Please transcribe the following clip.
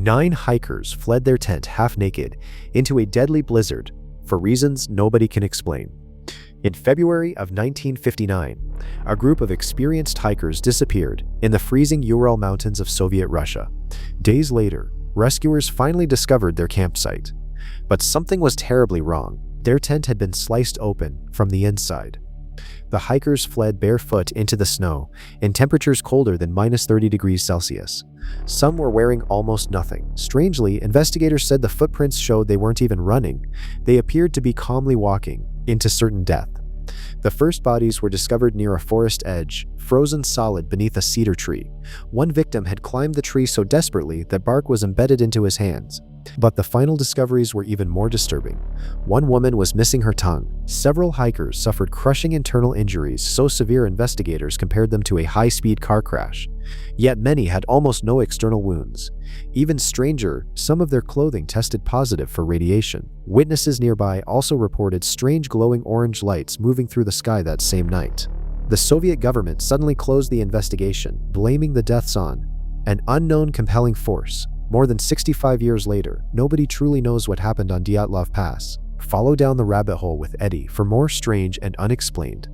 9 hikers fled their tent half-naked into a deadly blizzard for reasons nobody can explain. In February of 1959, a group of experienced hikers disappeared in the freezing Ural mountains of Soviet Russia. Days later, rescuers finally discovered their campsite. But something was terribly wrong. Their tent had been sliced open from the inside. The hikers fled barefoot into the snow in temperatures colder than -30 degrees Celsius. Some were wearing almost nothing. Strangely, investigators said the footprints showed they weren't even running. They appeared to be calmly walking into certain death. The first bodies were discovered near a forest edge, frozen solid beneath a cedar tree. One victim had climbed the tree so desperately that bark was embedded into his hands. But the final discoveries were even more disturbing. One woman was missing her tongue. Several hikers suffered crushing internal injuries so severe investigators compared them to a high-speed car crash. Yet many had almost no external wounds. Even stranger, some of their clothing tested positive for radiation. Witnesses nearby also reported strange glowing orange lights moving through the sky that same night. The Soviet government suddenly closed the investigation, blaming the deaths on an unknown compelling force. More than 65 years later, nobody truly knows what happened on Dyatlov Pass. Follow down the rabbit hole with Eddie for more strange and unexplained